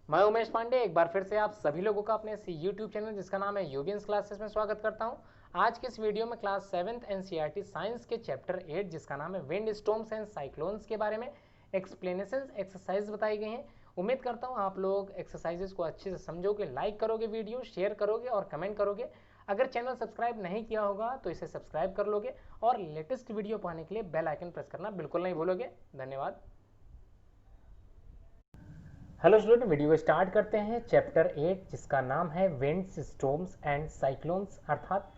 मैं उमेश पांडे एक बार फिर से आप सभी लोगों का अपने यूट्यूब चैनल जिसका नाम है यूबियंस क्लासेस में स्वागत करता हूं। आज के इस वीडियो में क्लास 7th एनसीईआरटी साइंस के चैप्टर 8 जिसका नाम है विंड स्टॉर्म्स एंड साइक्लोन्स के बारे में एक्सप्लेनेशन एक्सरसाइज बताई गई हैं। उम्मीद करता हूं आप लोग एक्सरसाइजेस को अच्छे से समझोगे, लाइक करोगे, वीडियो शेयर करोगे और कमेंट करोगे। अगर चैनल सब्सक्राइब नहीं किया होगा तो इसे सब्सक्राइब कर लोगे और लेटेस्ट वीडियो पाने के लिए बेल आइकन प्रेस करना बिल्कुल नहीं भूलोगे। धन्यवाद। हेलो स्टूडेंट, वीडियो स्टार्ट करते हैं। चैप्टर 8 जिसका नाम है विंड्स स्टॉर्म्स एंड साइक्लोन्स। अर्थात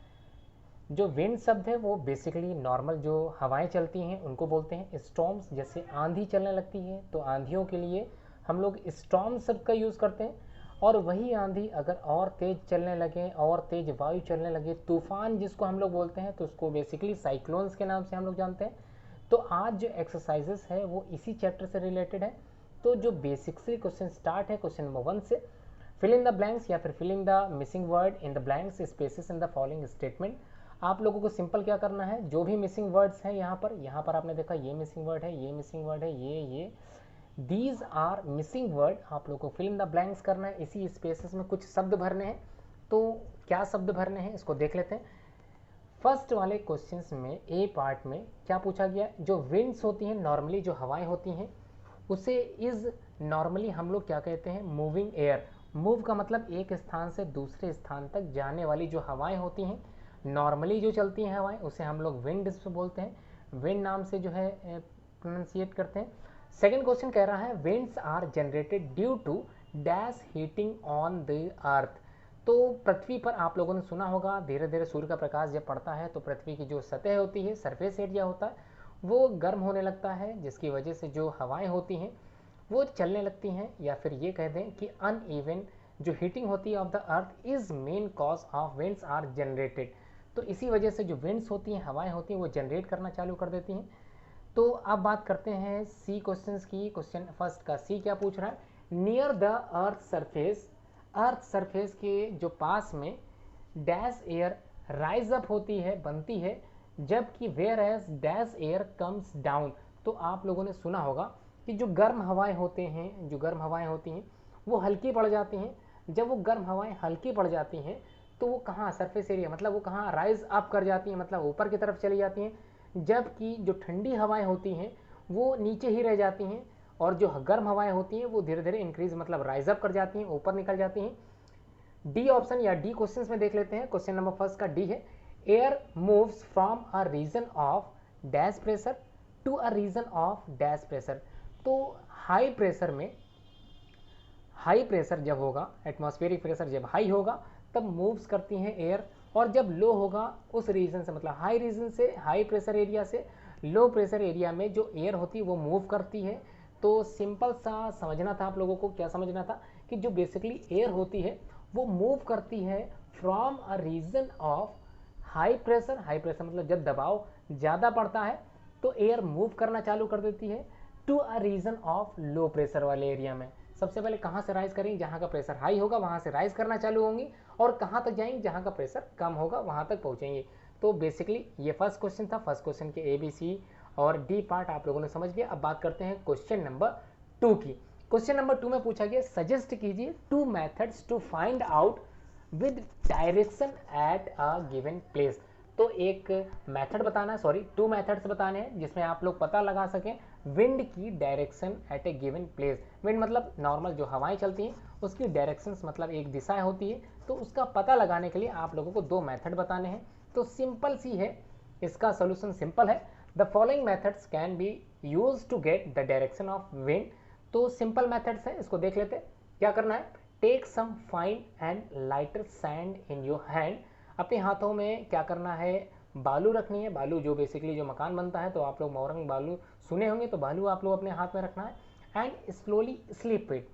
जो विंड शब्द है वो बेसिकली नॉर्मल जो हवाएं चलती हैं उनको बोलते हैं। स्टॉर्म्स जैसे आंधी चलने लगती है तो आंधियों के लिए हम लोग स्टॉर्म शब्द का यूज़ करते हैं। और वही आंधी अगर और तेज़ चलने लगे, और तेज़ वायु चलने लगे, तूफान जिसको हम लोग बोलते हैं, तो उसको बेसिकली साइक्लोन्स के नाम से हम लोग जानते हैं। तो आज जो एक्सरसाइजेस है वो इसी चैप्टर से रिलेटेड है। तो जो बेसिक से क्वेश्चन स्टार्ट है क्वेश्चन नंबर 1 से। फिल इन द ब्लैंक्स या फिर fill in the missing word in the blanks spaces in the following statement. आप लोगों को सिंपल क्या करना है, जो भी मिसिंग वर्ड्स हैं यहाँ पर आपने देखा ये मिसिंग वर्ड है, ये मिसिंग वर्ड है, ये दीज आर मिसिंग वर्ड। आप लोगों को फिल इन द ब्लैंक्स करना है, इसी स्पेसेस में कुछ शब्द भरने हैं। तो क्या शब्द भरने हैं इसको देख लेते हैं। फर्स्ट वाले क्वेश्चंस में ए पार्ट में क्या पूछा गया, जो विंड्स होती हैं नॉर्मली जो हवाएं होती हैं उसे इज नॉर्मली हम लोग क्या कहते हैं, मूविंग एयर। मूव का मतलब एक स्थान से दूसरे स्थान तक जाने वाली जो हवाएं होती हैं, नॉर्मली जो चलती हैं हवाएं, उसे हम लोग विंड बोलते हैं। विंड नाम से जो है प्रोनाउंसिएट करते हैं। सेकेंड क्वेश्चन कह रहा है winds are generated due to dash heating on the earth. तो पृथ्वी पर आप लोगों ने सुना होगा, धीरे धीरे सूर्य का प्रकाश जब पड़ता है तो पृथ्वी की जो सतह होती है, सरफेस एरिया होता है, वो गर्म होने लगता है, जिसकी वजह से जो हवाएं होती हैं वो चलने लगती हैं। या फिर ये कह दें कि अनइवन जो हीटिंग होती है of the earth is main cause of winds are generated. तो इसी वजह से जो विंड्स होती हैं, हवाएं होती हैं, वो जनरेट करना चालू कर देती हैं। तो अब बात करते हैं सी क्वेश्चंस की। क्वेश्चन फर्स्ट का सी क्या पूछ रहा है, near the earth surface, earth surface के जो पास में डैश एयर राइज अप होती है, बनती है, जबकि where as dash air comes down. तो आप लोगों ने सुना होगा कि जो गर्म हवाएं होते हैं, जो गर्म हवाएं होती हैं वो हल्की पड़ जाती हैं। जब वो गर्म हवाएं हल्की पड़ जाती हैं तो वो कहाँ, सरफेस एरिया, मतलब वो कहाँ राइज अप कर जाती हैं, मतलब ऊपर की तरफ चली जाती हैं। जबकि जो ठंडी हवाएं होती हैं वो नीचे ही रह जाती हैं, और जो गर्म हवाएं होती हैं वो धीरे धीरे इंक्रीज मतलब राइज अप कर जाती हैं, ऊपर निकल जाती हैं। डी ऑप्शन या डी क्वेश्चंस में देख लेते हैं। क्वेश्चन नंबर फर्स्ट का डी है, air moves from a region of dash pressure to a region of dash pressure. तो हाई प्रेशर में, हाई प्रेशर जब होगा, एटमॉस्फेरिक प्रेशर जब हाई होगा तब मूव्स करती हैं एयर, और जब लो होगा उस रीजन से, मतलब हाई रीजन से, हाई प्रेशर एरिया से लो प्रेशर एरिया में जो एयर होती है वो मूव करती है। तो सिंपल सा समझना था आप लोगों को, क्या समझना था कि जो बेसिकली एयर होती है वो मूव करती है from a region of high pressure. High pressure मतलब जब दबाव ज़्यादा पड़ता है तो एयर मूव करना चालू कर देती है to a region of low pressure वाले एरिया में। सबसे पहले कहाँ से राइज करेंगे, जहाँ का प्रेशर हाई होगा वहाँ से राइज करना चालू होंगी, और कहाँ तक जाएंगे, जहाँ का प्रेशर कम होगा वहाँ तक पहुँचेंगे। तो बेसिकली ये फर्स्ट क्वेश्चन था। फर्स्ट क्वेश्चन के ए बी सी और डी पार्ट आप लोगों ने समझ लिया। अब बात करते हैं क्वेश्चन नंबर 2 की। क्वेश्चन नंबर 2 में पूछा गया, सजेस्ट कीजिए 2 methods to find out with direction at a given place. तो एक मेथड बताना है, सॉरी 2 मेथड्स बताने हैं जिसमें आप लोग पता लगा सकें विंड की direction at A given place. Wind मतलब नॉर्मल जो हवाएं चलती हैं उसकी डायरेक्शंस मतलब एक दिशा होती है, तो उसका पता लगाने के लिए आप लोगों को 2 मेथड बताने हैं। तो सिंपल सी है, इसका सोल्यूशन सिंपल है। The following methods can be use to get the direction of wind. तो सिंपल मेथड्स है, इसको देख लेते हैं। क्या करना है, take some fine and lighter sand in your hand. अपने हाथों में क्या करना है, बालू रखनी है। बालू जो बेसिकली जो मकान बनता है, तो आप लोग मोरंग बालू सुने होंगे, तो बालू आप लोग अपने हाथ में रखना है। And slowly slip it.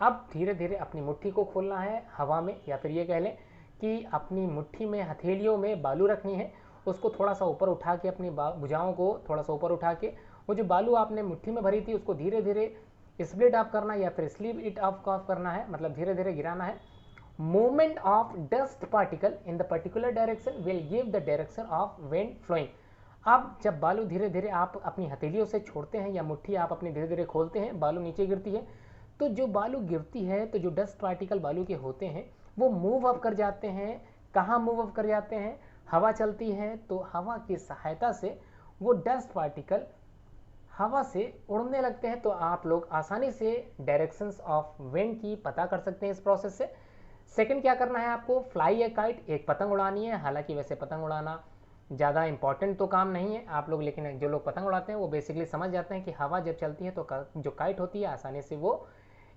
अब धीरे धीरे अपनी मुट्ठी को खोलना है हवा में, या फिर ये कह लें कि अपनी मुट्ठी में, हथेलियों में बालू रखनी है। उसको थोड़ा सा ऊपर उठा के, अपनी भुजाओं को थोड़ा सा ऊपर उठा के, वो जो बालू आपने मुट्ठी में भरी थी उसको धीरे धीरे स्प्लिट ऑफ करना है, या फिर स्लीप इट ऑफ करना है, मतलब धीरे धीरे गिराना है। Movement of dust particle in the particular direction will give the direction of wind flowing. अब जब बालू धीरे धीरे आप अपनी हथेलियों से छोड़ते हैं, या मुट्ठी आप अपनी धीरे धीरे खोलते हैं, बालू नीचे गिरती है, तो जो बालू गिरती है तो जो डस्ट पार्टिकल बालू के होते हैं वो मूव अप कर जाते हैं। कहाँ मूव अप कर जाते हैं? हवा चलती है तो हवा की सहायता से वो डस्ट पार्टिकल हवा से उड़ने लगते हैं। तो आप लोग आसानी से डायरेक्शंस ऑफ विंड की पता कर सकते हैं इस प्रोसेस से। सेकंड क्या करना है आपको? फ्लाई ए काइट, एक पतंग उड़ानी है। हालांकि वैसे पतंग उड़ाना ज़्यादा इंपॉर्टेंट तो काम नहीं है आप लोग, लेकिन जो लोग पतंग उड़ाते हैं वो बेसिकली समझ जाते हैं कि हवा जब चलती है तो जो काइट होती है आसानी से वो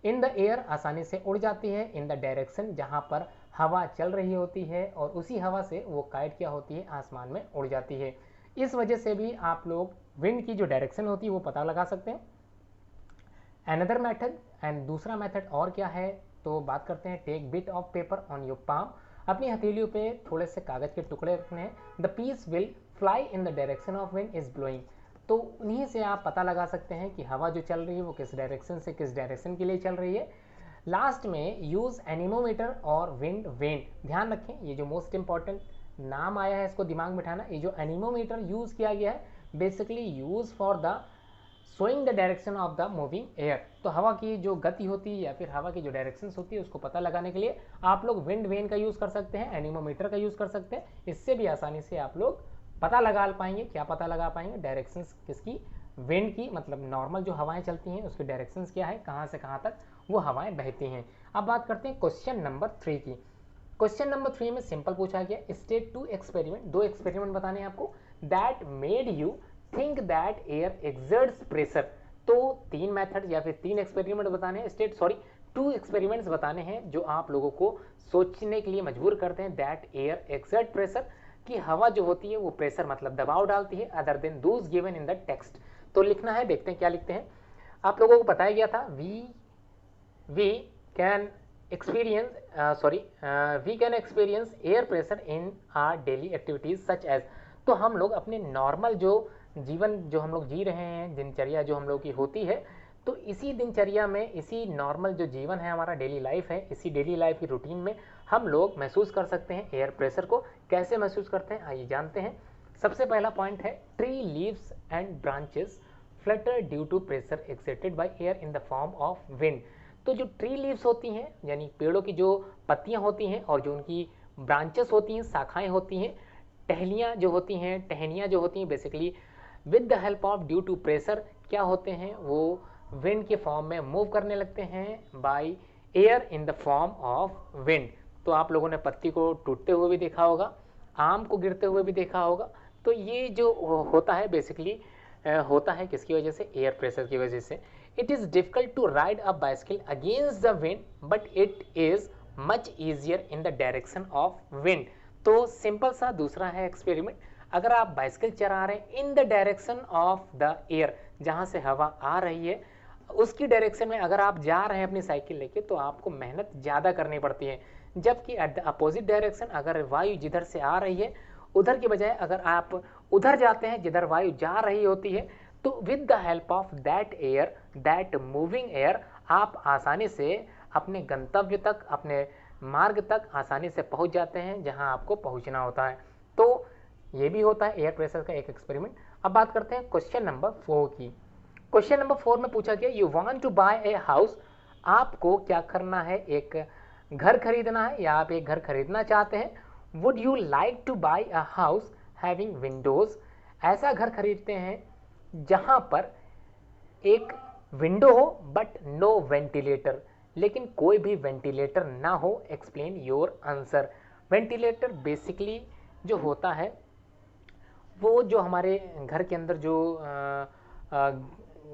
इन द एयर आसानी से उड़ जाती है इन द डायरेक्शन जहाँ पर हवा चल रही होती है, और उसी हवा से वो काइट क्या होती है? आसमान में उड़ जाती है। इस वजह से भी आप लोग विंड की जो डायरेक्शन होती है वो पता लगा सकते हैं। अनदर मेथड एंड दूसरा मेथड और क्या है? तो बात करते हैं take bit of paper on your palm, अपनी हथेलियों पे थोड़े से कागज के टुकड़े रखने हैं। The piece will fly in the direction of wind is blowing, तो उन्हीं से आप पता लगा सकते हैं कि हवा जो चल रही है वो किस डायरेक्शन से किस डायरेक्शन के लिए चल रही है। लास्ट में यूज एनीमोमीटर और विंड वेन, ध्यान रखें ये जो मोस्ट इंपॉर्टेंट नाम आया है इसको दिमाग में बिठाना। ये जो एनीमोमीटर यूज किया गया है basically use for the showing the direction of the moving air, तो हवा की जो गति होती है या फिर हवा की जो डायरेक्शन होती है उसको पता लगाने के लिए आप लोग विंड वेन का यूज कर सकते हैं, एनीमोमीटर का यूज कर सकते हैं। इससे भी आसानी से आप लोग पता लगा पाएंगे, क्या पता लगा पाएंगे? डायरेक्शंस किसकी? विंड की, मतलब नॉर्मल जो हवाएं चलती हैं उसकी डायरेक्शंस क्या है, कहाँ से कहाँ तक वो हवाएं बहती हैं। अब बात करते हैं क्वेश्चन नंबर 3 की। क्वेश्चन नंबर 3 में सिंपल पूछा गया स्टेट 2 एक्सपेरिमेंट, 2 एक्सपेरिमेंट बताने हैं आपको that made you think that air exerts pressure. तो 3 मेथड या फिर 3 एक्सपेरिमेंट बताने हैं, 2 एक्सपेरिमेंट्स बताने हैं जो आप लोगों को सोचने के लिए मजबूर करते हैं दैट एयर एक्सर्ट प्रेशर, कि हवा जो होती है वो प्रेशर मतलब दबाव डालती है other than those given in the text. तो लिखना है, देखते हैं क्या लिखते हैं। आप लोगों को बताया गया था we can experience air pressure in our daily activities such as, तो हम लोग अपने नॉर्मल जो जीवन जो हम लोग जी रहे हैं, दिनचर्या जो हम लोग की होती है, तो इसी दिनचर्या में, इसी नॉर्मल जो जीवन है हमारा डेली लाइफ है, इसी डेली लाइफ की रूटीन में हम लोग महसूस कर सकते हैं एयर प्रेशर को। कैसे महसूस करते हैं आइए जानते हैं। सबसे पहला पॉइंट है tree leaves and branches flutter due to pressure exerted by air in the form of wind. तो जो ट्री लीव्स होती हैं यानी पेड़ों की जो पत्तियां होती हैं और जो उनकी ब्रांचेस होती हैं, शाखाएं होती हैं, टहनियाँ जो होती हैं basically with the help of due to pressure क्या होते हैं? वो विंड के फॉर्म में मूव करने लगते हैं bye air in the form of wind. तो आप लोगों ने पत्ती को टूटते हुए भी देखा होगा, आम को गिरते हुए भी देखा होगा। तो ये जो होता है बेसिकली होता है किसकी वजह से? एयर प्रेशर की वजह से। It is difficult to ride a bicycle against the wind but it is much easier in the direction of wind. तो सिंपल सा दूसरा है एक्सपेरिमेंट, अगर आप बाइसिकल चला रहे हैं इन the direction of the air, जहाँ से हवा आ रही है उसकी डायरेक्शन में अगर आप जा रहे हैं अपनी साइकिल लेके, तो आपको मेहनत ज़्यादा करनी पड़ती है। जबकि एट द अपोजिट डायरेक्शन अगर वायु जिधर से आ रही है उधर की बजाय अगर आप उधर जाते हैं जिधर वायु जा रही होती है, तो with the help of that air, that moving air, आप आसानी से अपने गंतव्य तक, अपने मार्ग तक आसानी से पहुंच जाते हैं जहां आपको पहुंचना होता है। तो ये भी होता है एयर प्रेशर का एक एक्सपेरिमेंट। अब बात करते हैं क्वेश्चन नंबर 4 की। क्वेश्चन नंबर 4 में पूछा गया you want to buy a house, आपको क्या करना है? एक घर खरीदना है या आप एक घर खरीदना चाहते हैं। Would you like to buy a house having windows, ऐसा घर खरीदते हैं जहां पर एक विंडो हो बट नो वेंटिलेटर, लेकिन कोई भी वेंटिलेटर ना हो। Explain your answer. Ventilator basically जो होता है वो जो हमारे घर के अंदर जो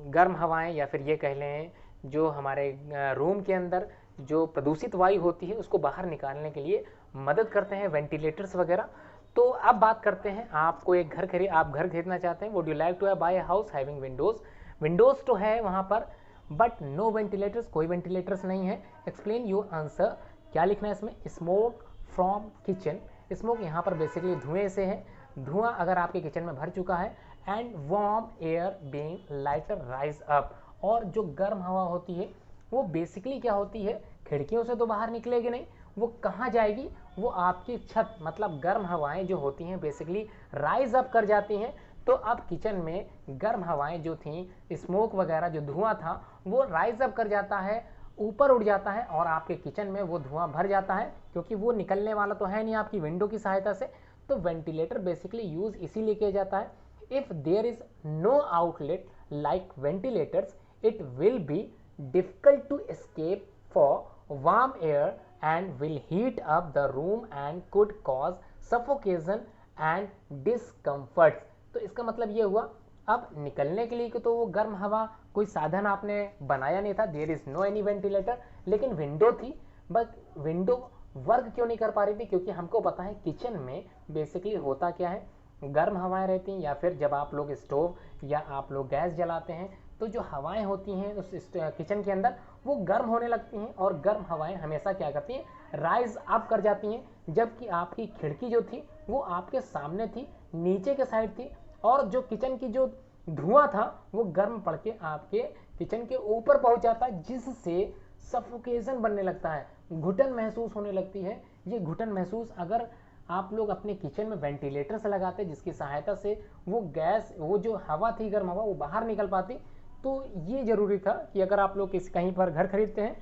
गर्म हवाएं या फिर ये कह लें जो हमारे रूम के अंदर जो प्रदूषित वायु होती है उसको बाहर निकालने के लिए मदद करते हैं वेंटिलेटर्स वगैरह। तो अब बात करते हैं, आपको एक घर आप घर खरीदना चाहते हैं। Would you like to buy a house having windows, windows तो है वहाँ पर बट नो वेंटिलेटर्स, कोई वेंटिलेटर्स नहीं है। एक्सप्लेन योर आंसर, क्या लिखना है इसमें? स्मोक फ्रॉम किचन, स्मोक यहाँ पर बेसिकली धुएं से है, धुआं अगर आपके किचन में भर चुका है। And warm air being lighter rise up, और जो गर्म हवा होती है वो बेसिकली क्या होती है? खिड़कियों से तो बाहर निकलेगी नहीं, वो कहाँ जाएगी? वो आपकी छत, मतलब गर्म हवाएं जो होती हैं बेसिकली राइज अप कर जाती हैं। तो अब किचन में गर्म हवाएं जो थी, स्मोक वगैरह जो धुआं था वो राइज अप कर जाता है ऊपर उड़ जाता है और आपके किचन में वो धुआं भर जाता है, क्योंकि वो निकलने वाला तो है नहीं आपकी विंडो की सहायता से। तो वेंटिलेटर बेसिकली यूज इसीलिए किया जाता है। If there is no outlet like ventilators, it will be difficult to escape for warm air and will heat up the room and could cause suffocation and discomfort। तो इसका मतलब ये हुआ, अब निकलने के लिए तो वो गर्म हवा कोई साधन आपने बनाया नहीं था, there is no any ventilator, लेकिन विंडो थी, बट विंडो वर्क क्यों नहीं कर पा रही थी? क्योंकि हमको पता है किचन में बेसिकली होता क्या है, गर्म हवाएं रहती हैं, या फिर जब आप लोग स्टोव या आप लोग गैस जलाते हैं तो जो हवाएं होती हैं उस किचन के अंदर वो गर्म होने लगती हैं, और गर्म हवाएं हमेशा क्या करती हैं, राइज अप कर जाती हैं, जबकि आपकी खिड़की जो थी वो आपके सामने थी, नीचे के साइड थी, और जो किचन की जो धुआं था वो गर्म पड़ के आपके किचन के ऊपर पहुंच जाता है, जिससे सफोकेशन बनने लगता है, घुटन महसूस होने लगती है। ये घुटन महसूस अगर आप लोग अपने किचन में वेंटिलेटर से लगाते जिसकी सहायता से वो गैस, वो जो हवा थी गर्म हवा, वो बाहर निकल पाती, तो ये जरूरी था कि अगर आप लोग कहीं पर घर खरीदते हैं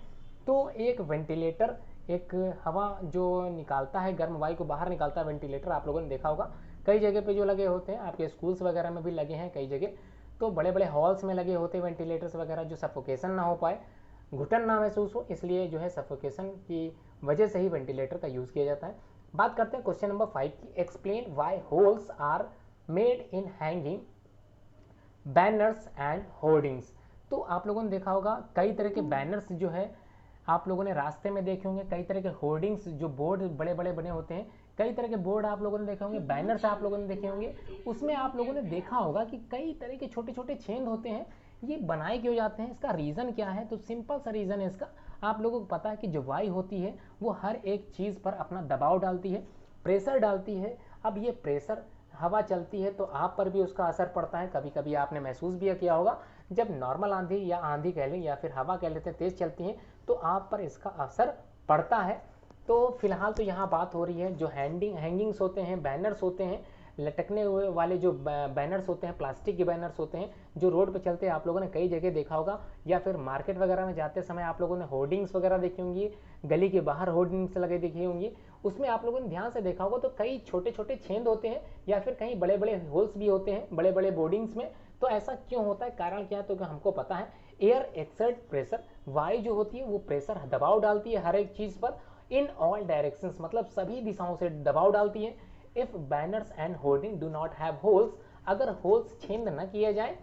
तो एक वेंटिलेटर, एक हवा जो निकालता है गर्म वायु को बाहर निकालता है वेंटिलेटर, आप लोगों ने देखा होगा कई जगह पे जो लगे होते हैं, आपके स्कूल्स वगैरह में भी लगे हैं कई जगह, तो बड़े बड़े हॉल्स में लगे होते हैं वेंटिलेटर्स वगैरह, जो सफोकेशन ना हो पाए, घुटन ना महसूस हो, इसलिए जो है सफोकेशन की वजह से ही वेंटिलेटर का यूज़ किया जाता है। बात करते हैं क्वेश्चन नंबर 5 की, explain why holes are made in hanging banners and hoardings. तो आप लोगों ने देखा होगा कई तरह के बैनर्स जो है आप लोगों ने रास्ते में देखे होंगे, कई तरह के होर्डिंग्स जो बोर्ड बड़े बड़े बने होते हैं, कई तरह के बोर्ड आप लोगों ने देखे होंगे, बैनर्स आप लोगों ने देखे होंगे, उसमें आप लोगों ने देखा होगा कि कई तरह के छोटे छोटे छेद होते हैं। ये बनाए क्यों जाते हैं, इसका रीज़न क्या है? तो सिंपल सा रीज़न है इसका, आप लोगों को पता है कि जो वायु होती है वो हर एक चीज़ पर अपना दबाव डालती है, प्रेशर डालती है। अब ये प्रेशर, हवा चलती है तो आप पर भी उसका असर पड़ता है। कभी कभी आपने महसूस भी किया होगा, जब नॉर्मल आंधी या आंधी कह लें या फिर हवा कह लेते हैं तेज़ चलती है तो आप पर इसका असर पड़ता है। तो फिलहाल तो यहाँ बात हो रही है जो हैंगिंग्स होते हैं, बैनर्स होते हैं, लटकने हुए वाले जो बैनर्स होते हैं, प्लास्टिक के बैनर्स होते हैं जो रोड पे चलते हैं, आप लोगों ने कई जगह देखा होगा, या फिर मार्केट वगैरह में जाते समय आप लोगों ने होर्डिंग्स वगैरह देखी होंगी, गली के बाहर होर्डिंग्स लगे देखी होंगी, उसमें आप लोगों ने ध्यान से देखा होगा तो कई छोटे छोटे छेद होते हैं या फिर कहीं बड़े बड़े होल्स भी होते हैं बड़े बड़े बोर्डिंग्स में। तो ऐसा क्यों होता है, कारण क्या है? तो हमको पता है एयर एक्सर्ट प्रेशर, वायु जो होती है वो प्रेशर दबाव डालती है हर एक चीज पर, इन ऑल डायरेक्शंस, मतलब सभी दिशाओं से दबाव डालती है। If banners and hoarding do not have holes, अगर होल्स छेद न किए जाए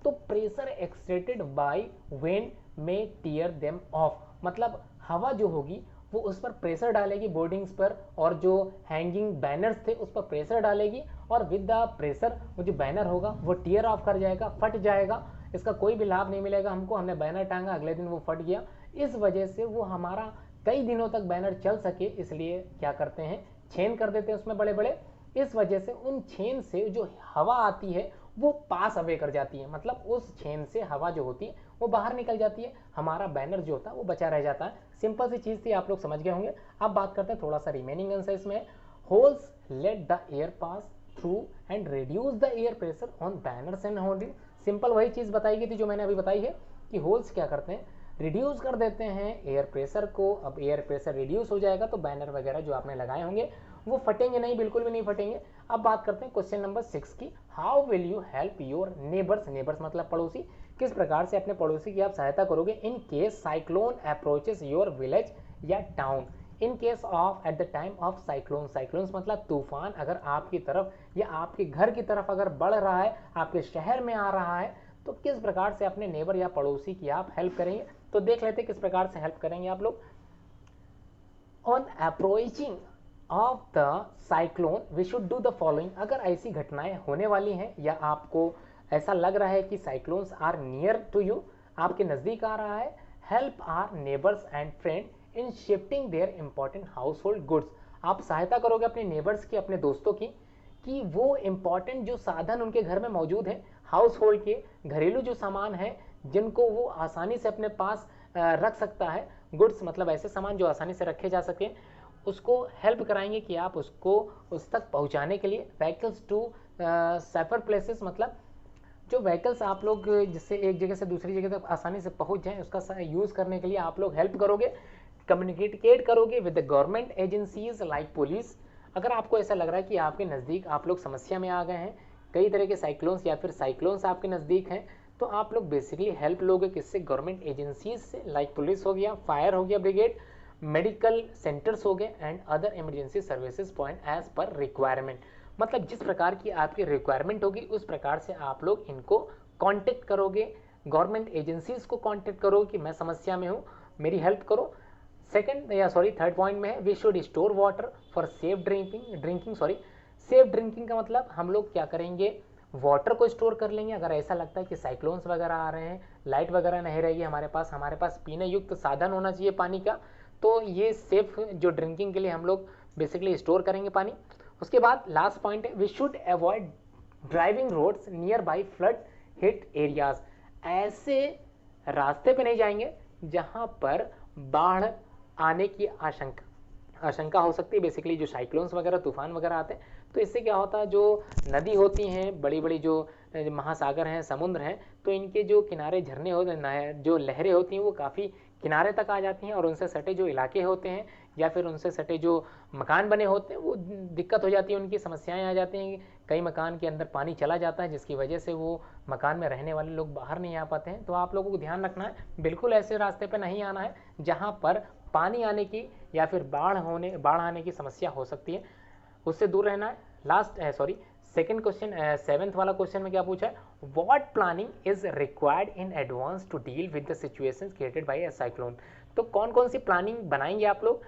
तो प्रेशर एक्सर्टेड बाय विंड में टीयर देम ऑफ, मतलब हवा जो होगी वो उस पर प्रेशर डालेगी बोर्डिंग्स पर, और जो हैंगिंग बैनर्स थे उस पर प्रेशर डालेगी, और विद द प्रेशर वो जो बैनर होगा वो टीयर ऑफ कर जाएगा, फट जाएगा, इसका कोई भी लाभ नहीं मिलेगा हमको। हमने बैनर टांगा, अगले दिन वो फट गया, इस वजह से वो हमारा कई दिनों तक बैनर चल सके इसलिए क्या करते हैं, छेद कर देते हैं उसमें बड़े बड़े। इस वजह से उन छेद से जो हवा आती है वो पास अवे कर जाती है, मतलब उस छेद से हवा जो होती है वो बाहर निकल जाती है, हमारा बैनर जो होता है वो बचा रह जाता है। सिंपल सी चीज थी, आप लोग समझ गए होंगे। अब बात करते हैं थोड़ा सा रिमेनिंग आंसर इसमें, holes let the air pass through and reduce the air pressure on banners and hoarding. Simple वही चीज बताई गई थी जो मैंने अभी बताई है कि होल्स क्या करते हैं, रिड्यूस कर देते हैं एयर प्रेशर को। अब एयर प्रेशर रिड्यूस हो जाएगा तो बैनर वगैरह जो आपने लगाए होंगे वो फटेंगे नहीं, बिल्कुल भी नहीं फटेंगे। अब बात करते हैं क्वेश्चन नंबर 6 की, how will you help your neighbours, neighbours मतलब पड़ोसी, किस प्रकार से अपने पड़ोसी की आप सहायता करोगे in case cyclone approaches your village या town. In case of at the time of cyclone, cyclones मतलब तूफान अगर आपकी तरफ या आपके घर की तरफ अगर बढ़ रहा है, आपके शहर में आ रहा है, तो किस प्रकार से अपने नेबर या पड़ोसी की आप हेल्प करेंगे। तो देख लेते हैं किस प्रकार से हेल्प करेंगे आप लोग। On approaching of the cyclone we should do the following, अगर ऐसी घटनाएं होने वाली हैं या आपको ऐसा लग रहा है कि cyclones are near to you, आपके नजदीक आ रहा है, help our neighbours and friend in shifting their important household goods, आप सहायता करोगे अपने नेबर्स की, अपने दोस्तों की, कि वो इंपॉर्टेंट जो साधन उनके घर में मौजूद है, हाउस होल्ड के घरेलू जो सामान है जिनको वो आसानी से अपने पास रख सकता है, गुड्स मतलब ऐसे सामान जो आसानी से रखे जा सके, उसको हेल्प कराएंगे कि आप उसको उस तक पहुंचाने के लिए। व्हीकल्स टू सेफर प्लेसेस मतलब जो व्हीकल्स आप लोग जिससे एक जगह से दूसरी जगह तक आसानी से पहुंच जाएं, उसका यूज़ करने के लिए आप लोग हेल्प करोगे, कम्युनिकेट करोगे with the government agencies like police. अगर आपको ऐसा लग रहा है कि आपके नज़दीक आप लोग समस्या में आ गए हैं, कई तरह के साइक्लोन्स या फिर साइक्लोन्स आपके नज़दीक हैं, तो आप लोग बेसिकली हेल्प लोगे किससे, गवर्नमेंट एजेंसीज से, लाइक पुलिस हो गया, फायर हो गया ब्रिगेड, मेडिकल सेंटर्स हो गए and other emergency services point as per requirement. मतलब जिस प्रकार की आपकी रिक्वायरमेंट होगी उस प्रकार से आप लोग इनको कांटेक्ट करोगे, गवर्नमेंट एजेंसीज को कांटेक्ट करो कि मैं समस्या में हूँ, मेरी हेल्प करो। थर्ड पॉइंट में है we should store water for safe drinking safe drinking का मतलब हम लोग क्या करेंगे, वाटर को स्टोर कर लेंगे। अगर ऐसा लगता है कि साइक्लोन्स वगैरह आ रहे हैं, लाइट वगैरह नहीं रहेगी हमारे पास पीने युक्त साधन होना चाहिए पानी का, तो ये सेफ जो ड्रिंकिंग के लिए हम लोग बेसिकली स्टोर करेंगे पानी। उसके बाद लास्ट पॉइंट है we should avoid driving roads nearby flood hit areas. ऐसे रास्ते पे नहीं जाएंगे जहां पर बाढ़ आने की आशंका हो सकती है। बेसिकली जो साइक्लोन्स वगैरह तूफान वगैरह आते हैं तो इससे क्या होता है, जो नदी होती हैं, बड़ी बड़ी जो महासागर हैं, समुद्र हैं, तो इनके जो किनारे झरने होते हैं, जो लहरें होती हैं वो काफ़ी किनारे तक आ जाती हैं और उनसे सटे जो इलाके होते हैं या फिर उनसे सटे जो मकान बने होते हैं वो दिक्कत हो जाती है, उनकी समस्याएं आ जाती हैं। कई मकान के अंदर पानी चला जाता है जिसकी वजह से वो मकान में रहने वाले लोग बाहर नहीं आ पाते हैं। तो आप लोगों को ध्यान रखना है, बिल्कुल ऐसे रास्ते पर नहीं आना है जहाँ पर पानी आने की या फिर बाढ़ आने की समस्या हो सकती है, उससे दूर रहना है। सेकंड क्वेश्चन, सेवेंथ वाला क्वेश्चन में क्या पूछा है, what planning is required in advance to deal with the situations created by a cyclone. तो कौन कौन सी प्लानिंग बनाएंगे आप लोग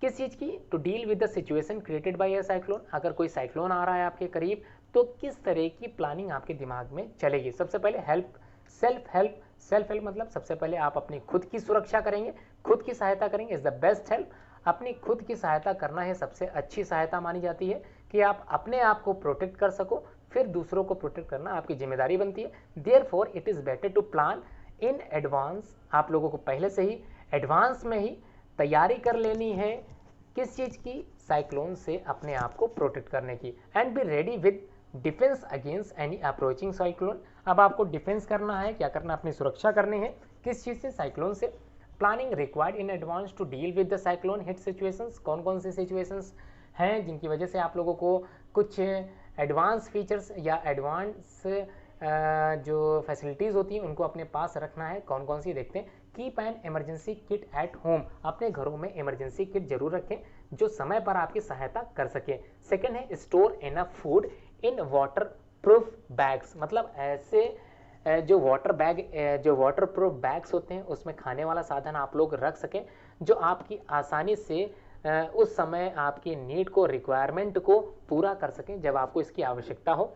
किस चीज़ की, to deal with the situation created by a cyclone. अगर कोई साइक्लोन आ रहा है आपके करीब तो किस तरह की प्लानिंग आपके दिमाग में चलेगी। सबसे पहले सेल्फ हेल्प मतलब सबसे पहले आप अपनी खुद की सुरक्षा करेंगे, खुद की सहायता करेंगे, इज द बेस्ट हेल्प। अपनी खुद की सहायता करना है सबसे अच्छी सहायता मानी जाती है कि आप अपने आप को प्रोटेक्ट कर सको, फिर दूसरों को प्रोटेक्ट करना आपकी जिम्मेदारी बनती है। Therefore it is better to plan in advance. आप लोगों को पहले से ही एडवांस में ही तैयारी कर लेनी है किस चीज़ की, साइक्लोन से अपने आप को प्रोटेक्ट करने की। And be ready with defence against any approaching cyclone. अब आपको डिफेंस करना है, क्या करना, अपनी सुरक्षा करनी है किस चीज़ से, साइक्लोन से। Planning required in advance to deal with the cyclone hit situations. कौन कौन सी सिचुएशंस हैं जिनकी वजह से आप लोगों को कुछ एडवांस फीचर्स या एडवांस जो फैसिलिटीज़ होती हैं उनको अपने पास रखना है, कौन कौन सी देखते हैं। Keep an emergency kit at home. अपने घरों में इमरजेंसी किट जरूर रखें जो समय पर आपकी सहायता कर सके। सेकेंड है store enough food in water proof bags. मतलब ऐसे जो वाटर प्रूफ बैग्स होते हैं उसमें खाने वाला साधन आप लोग रख सकें जो आपकी आसानी से उस समय आपकी नीड को, रिक्वायरमेंट को पूरा कर सकें जब आपको इसकी आवश्यकता हो।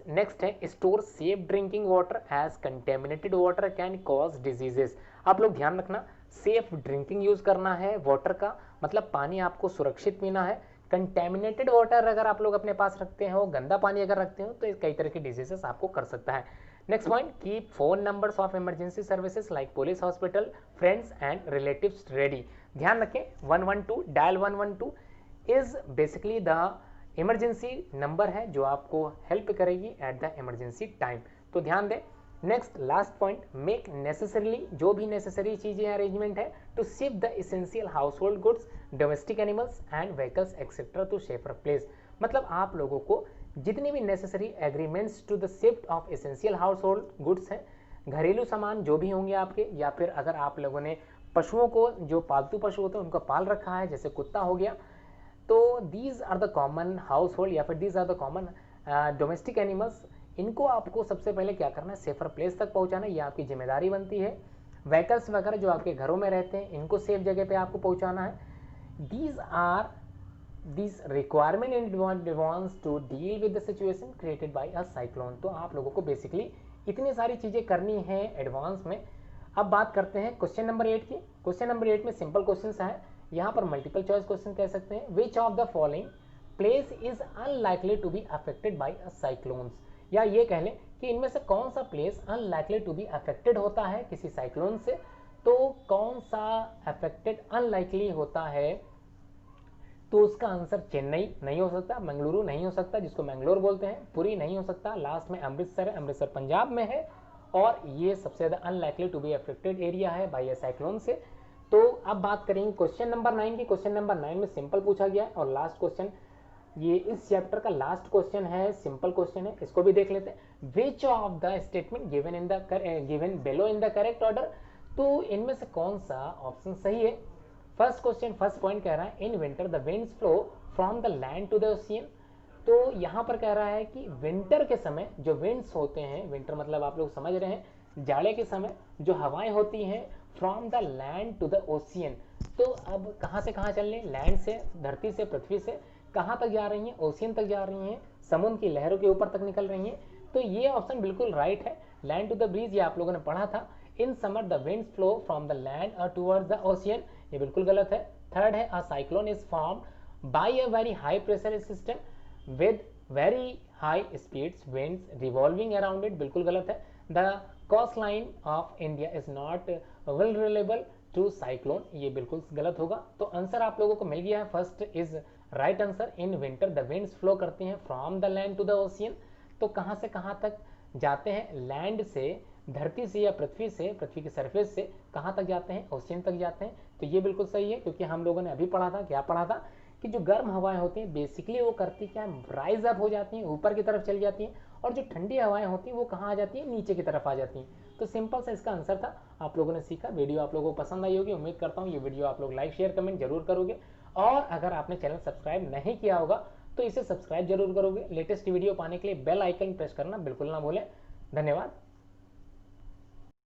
नेक्स्ट है store safe drinking water as contaminated water can cause diseases. आप लोग ध्यान रखना, सेफ ड्रिंकिंग यूज करना है वाटर का, मतलब पानी आपको सुरक्षित पीना है। कंटेमिनेटेड वाटर अगर आप लोग अपने पास रखते हो, गंदा पानी अगर रखते हो तो कई तरह की डिजीजेस आपको कर सकता है। Next point, keep phone numbers of emergency services like police, hospital, friends and relatives ready. ध्यान रखें 112 dial 112 is basically the emergency number है जो आपको हेल्प करेगी एट द इमरजेंसी टाइम, तो ध्यान दें। Next last point, make necessarily, जो भी नेसेसरी चीजें अरेंजमेंट है to shift the essential household goods, domestic animals and vehicles etcetera to safer place. मतलब आप लोगों को जितनी भी necessary agreements to the shift of essential household goods हैं, घरेलू सामान जो भी होंगे आपके, या फिर अगर आप लोगों ने पशुओं को, जो पालतू पशु होते हैं उनको पाल रखा है जैसे कुत्ता हो गया, तो these are the common household या फिर these are the common domestic animals, इनको आपको सबसे पहले क्या करना है, सेफर प्लेस तक पहुंचाना, ये आपकी जिम्मेदारी बनती है। व्हीकल्स वगैरह जो आपके घरों में रहते हैं इनको सेफ जगह पे आपको पहुंचाना है। These are this requirement in advance to deal with the situation created by a cyclone. तो आप लोगों को बेसिकली इतनी सारी चीजें करनी है एडवांस में। अब बात करते हैं क्वेश्चन नंबर 8 की। क्वेश्चन नंबर 8 में सिंपल क्वेश्चन है, यहाँ पर मल्टीपल चॉइस क्वेश्चन कह सकते हैं। Which of the following place is unlikely to be affected by a cyclones, या ये कह लें कि इनमें से कौन सा place unlikely to be affected होता है किसी साइक्लोन से, तो कौन सा अफेक्टेड अनलाइकली होता है तो उसका आंसर चेन्नई नहीं हो सकता, मंगलुरु नहीं हो सकता जिसको मैंगलोर बोलते हैं, पुरी नहीं हो सकता, लास्ट में अमृतसर है, अमृतसर पंजाब में है, और ये सबसे ज्यादा unlikely to be affected area है बाय साइक्लोन से। तो अब बात करेंगे क्वेश्चन नंबर 9 की। क्वेश्चन नंबर 9 में सिंपल पूछा गया है और लास्ट क्वेश्चन, ये इस चैप्टर का लास्ट क्वेश्चन है, सिंपल क्वेश्चन है, इसको भी देख लेते हैं। Which of the statement given in the given below in the correct order, तो इनमें से कौन सा ऑप्शन सही है। फर्स्ट क्वेश्चन, फर्स्ट पॉइंट कह रहा है in winter the winds flow from the land to the ocean. तो यहां पर कह रहा है कि विंटर के समय जो विंड्स होते हैं, विंटर मतलब आप लोग समझ रहे हैं जाड़े के समय जो हवाएं होती हैं from the land to the ocean, तो अब कहां से कहां चल रही है, लैंड से, धरती से, पृथ्वी से कहां तक जा रही हैं, ओशियन तक जा रही हैं, समुद्र की लहरों के ऊपर तक निकल रही हैं। तो ये ऑप्शन बिल्कुल राइट है, लैंड टू द ब्रीज, ये आप लोगों ने पढ़ा था। In summer the winds flow from the land और टुवर्ड्स द ओशियन, ये बिल्कुल गलत है। थर्ड है a cyclone is formed by a very high pressure system with very high speeds winds revolving around it, बिल्कुल गलत है। The coastline of India is not vulnerable to cyclone, ये बिल्कुल गलत होगा। तो आंसर आप लोगों को मिल गया है, first is right answer. In winter the winds flow करती हैं from the land to the ocean, तो कहां से कहां तक जाते हैं, लैंड से, धरती से या पृथ्वी से, पृथ्वी की सरफेस से कहां तक जाते हैं, ओशियन तक जाते हैं। तो ये बिल्कुल सही है, क्योंकि हम लोगों ने अभी पढ़ा था, क्या पढ़ा था कि जो गर्म हवाएं होती हैं बेसिकली वो करती क्या है, राइज अप हो जाती हैं, ऊपर की तरफ चली जाती हैं, और जो ठंडी हवाएं होती हैं वो कहाँ आ जाती हैं, नीचे की तरफ आ जाती हैं। तो सिंपल सा इसका आंसर था, आप लोगों ने सीखा। वीडियो आप लोगों को पसंद आई होगी, उम्मीद करता हूँ ये वीडियो आप लोग लाइक शेयर कमेंट जरूर करोगे, और अगर आपने चैनल सब्सक्राइब नहीं किया होगा तो इसे सब्सक्राइब जरूर करोगे। लेटेस्ट वीडियो पाने के लिए बेल आइकन प्रेस करना बिल्कुल ना भूलें। धन्यवाद।